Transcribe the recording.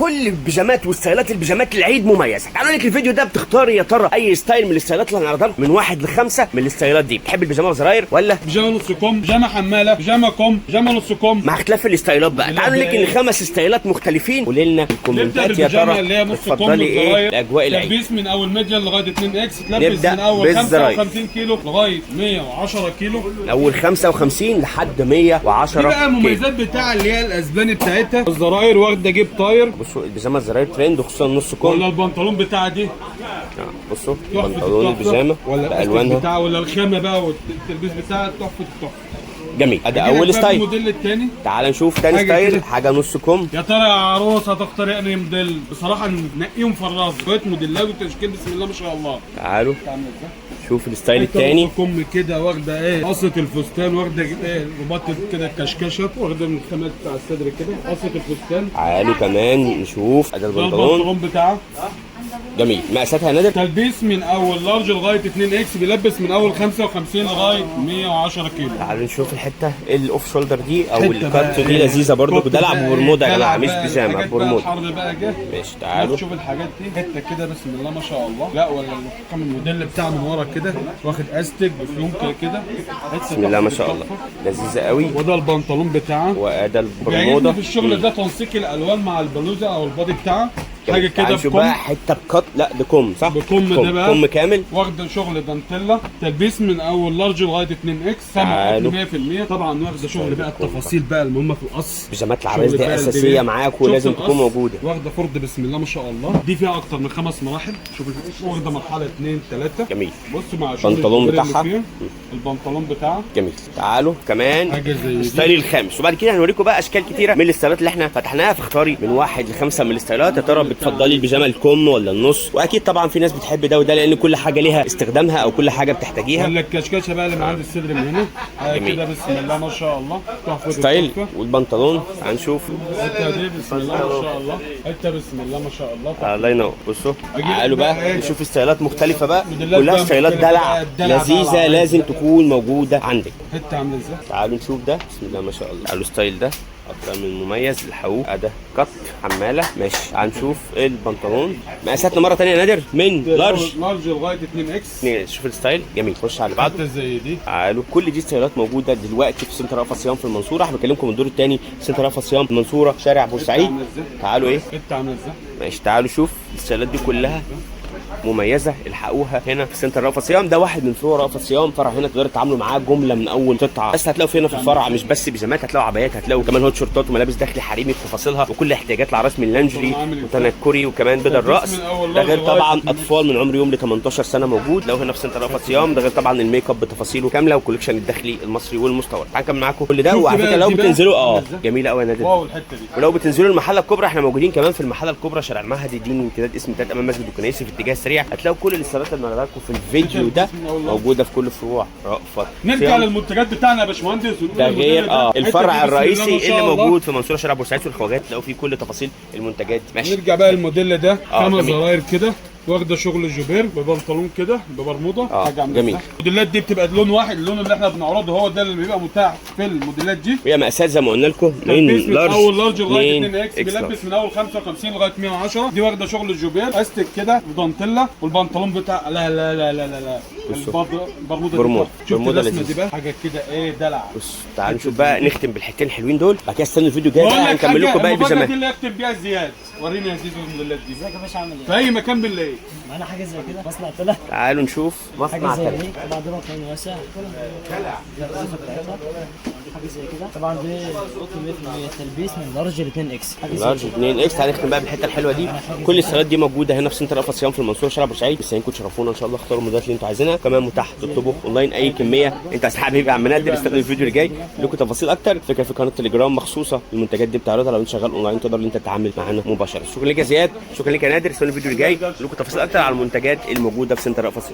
كل البيجامات وستايلات البيجامات العيد مميزه. تعالوا لك الفيديو ده بتختار يا ترى اي ستايل من الستايلات اللي هنعرضها من 1 ل5 من الستايلات دي. بتحب البيجامه بزراير ولا بيجامه نص كم، بيجامه حماله، بيجامه كم، بيجامه نص كم، مع اختلاف الستايلات بقى؟ تعالوا لك ان 5 ستايلات مختلفين. قولي لنا في الكومنتات يا ترى اللي هي نص كم بتفضلي ايه الاجواء العيد. تلبيس من اول ميديان لغايه 2 اكس، تلبس من اول 55 كيلو لغايه 110 كيلو، من اول 55 لحد 110 كيلو. دي بقى المميزات بتاع اللي هي الاسباني بتاعتها. الزراير واخده جيب طاير. بصوا البيجامه الزراير ترند وخصوصا نص كم. ولا البنطلون بتاع دي، بصوا بنطلون البيجامه ولا بالوانها بتاع، ولا الخامه بقى والتلبيس بتاعها تحفه التحفه. جميل. ادي اول ستايل. الموديل الثاني تعال نشوف تاني ستايل، حاجه نص كم. يا ترى يا عروسه هتختار انهي موديل؟ بصراحه نقيهم فراز، شويه موديلات وتشكيل بسم الله ما شاء الله. تعالوا شوف الستايل الثاني. كم كده واخده ايه قصه الفستان، واخده ايه رباط كده الكشكشه، واخده من الخامات بتاع الصدر كده قصه الفستان. تعالوا كمان نشوف ادي البنطلون بتاعه. جميل. مقاساتها يا نادر؟ تلبيس من اول لارج لغايه 2 اكس، بيلبس من اول 55 لغايه 110 كيلو. تعالوا نشوف الحته الاوف شولدر دي او الكات دي، لذيذه برضو. بدلع برمودا يا جماعه، مش بيجامه، برمودا. الحر بقى جه. ماشي. تعالوا شوف الحاجات دي، حته كده بسم الله ما شاء الله. لا ولا كم الموديل بتاعه من ورا كده، واخد استك بفيونكه كده بسم الله ما شاء الله، لذيذه قوي. وده البنطلون بتاعه، وادي البرمودا. بيعجبني في الشغل ده تنسيق الالوان مع البلوزه او البادي بتاعه. حاجه كده شوف بقى حته بكت، لا ده كم صح؟ بكم ده بقى كم كامل، واخده شغل دانتيلا. تلبيس من اول لارج لغايه 2 اكس، سامع 100%. طبعا واخده شغل بقى التفاصيل بقى المهمه في القص. بيجامات العرايس دي اساسيه معاك ولازم تكون موجوده. واخده فرد بسم الله ما شاء الله. دي فيها اكتر من 5 مراحل. شوف واخده مرحله 2 3. جميل. بص مع شغل البنطلون بتاعها، البنطلون بتاعها جميل. تعالوا كمان حاجه زي الستايل الخامس، وبعد كده هنوريكم بقى اشكال كتيره من الستايلات اللي احنا فتحناها. فاختاري من 1 ل5 من الستايلات. يا ترى بتفضلي البيجامه الكم ولا النص؟ واكيد طبعا في ناس بتحب ده وده، لان كل حاجه ليها استخدامها او كل حاجه بتحتاجيها. ولا الكشكشه بقى اللي من عند الصدر من هنا كده بسم الله ما شاء الله، تحفه ستايل. والبنطلون هنشوف حته دي بسم الله ما شاء الله، حته بسم الله ما شاء الله. الله ينور. بصوا تعالوا بقى نشوف ستايلات مختلفه بقى، موديلات كلها ستايلات دلع لذيذه دلع. لازم تكون موجوده عندك. حته عامله ازاي؟ تعالوا نشوف ده بسم الله ما شاء الله. تعالوا الستايل ده اكتر من مميز. الحقوق ده كت حماله. ماشي. هنشوف البنطلون. مقاساتنا مره ثانيه يا نادر من لارج لغايه 2 اكس. شوف الستايل جميل. خش على اللي بعده. حته زي دي. تعالوا كل دي ستايلات موجوده دلوقتي في سنتر رأفت صيام في المنصوره. احنا بكلمكم من الدور الثاني سنتر رأفت صيام في المنصوره شارع بورسعيد. تعالوا ايه حته عامله ازاي؟ ماشي. تعالوا شوف الستايلات دي كلها مميزه. الحقوها هنا في سنتر رأفت صيام. ده واحد من فروع رأفت صيام. فرع هنا تقدروا تتعاملوا معاه جمله من اول قطعه. بس هتلاقوا هنا في الفرع مش بس بيجامات، هتلاقوا عبايات، هتلاقوا كمان هوت شورتات وملابس داخلي حريمي بتفاصيلها وكل احتياجات العرايس من لانجري وتنكري وكمان بدل رأس. ده غير طبعا اطفال من عمر يوم ل 18 سنه موجود لو هنا في سنتر رأفت صيام. ده غير طبعا الميك اب بتفاصيله كامله وكوليكشن الداخلي المصري والمستورد. هنكمل معاكم كل ده. وعلى فكره لو بتنزلوا جميله قوي يا نادر. واو الحته دي. ولو بتنزلوا المحله الكبرى، احنا موجودين كمان في المحله الكبرى شارع المعهد الديني امتداد اسم 3 امام مسجد الكنيسي في الاتجاه السريع. هتلاقوا كل الاستيرادات اللي بنعرضها لكم في الفيديو ده موجوده في كل فروع رأفت. نرجع للمنتجات بتاعنا يا باشمهندس. ده غير الفرع الرئيسي اللي موجود في منصوره شارع بورسعيد والخواجات. تلاقوا فيه كل تفاصيل المنتجات دي. ماشي. نرجع بقى الموديل ده 5 زراير كده، واخده شغل جوبير ببنطلون كده ببرموده. حاجه جميل. الموديلات دي بتبقى لون واحد، اللون اللي احنا بنعرضه هو ده اللي بيبقى متاح في الموديلات دي. وهي مقاسات زي ما قلنا لكم من لارج اول لارج لغايه 2 اكس، بيلبس من اول 55 لغايه 110. دي واخده شغل الجوبير استك كده ودانتيلا. والبنطلون بتاع لا لا لا لا لا لا برموده دي بقى حاجه كده ايه دلع. بص تعالوا نشوف بقى، نختم بالحتتين الحلوين دول. بعد كده استنوا الفيديو الجاي بقى هنكمل لكم باقي البيجامات. دي اللي اكتب بيها زياد. وريني يا زيزو الموديلات دي. ازيك يا باشا عامل ايه؟ في اي مكان بالليل معانا حاجه زي كده مصنع طلع. تعالوا نشوف مصنع حاجه زي طلع. دي طبعا دي مكان واسع حاجه زي كده. طبعا دي 100% تلبيس من لارج ل 2 اكس. لارج 2 اكس. هنختم بقى بالحته الحلوه دي. كل الستايلات دي موجوده هنا في سنتر رأفت صيام في المنصوره شارع بورسعيد. مستنيينكم تشرفونا ان شاء الله. اختاروا الموديلات اللي انتوا عايزينها. كمان متاح تطلبوا اونلاين اي كميه انت عايز. حابب يبقى عم نادر استنوا الفيديو اللي جاي لكم تفاصيل اكتر. فكره في قناه تليجرام مخصوصه للمنتجات دي بتعرضها. لو انت شغال اونلاين تقدر ان انت تتعامل معانا مباشره. شكرا لك يا زياد، شكرا لك يا نادر. استنوا الفيديو اللي جاي لكم تفاصيل اكتر على المنتجات الموجوده في سنتر رأفت صيام.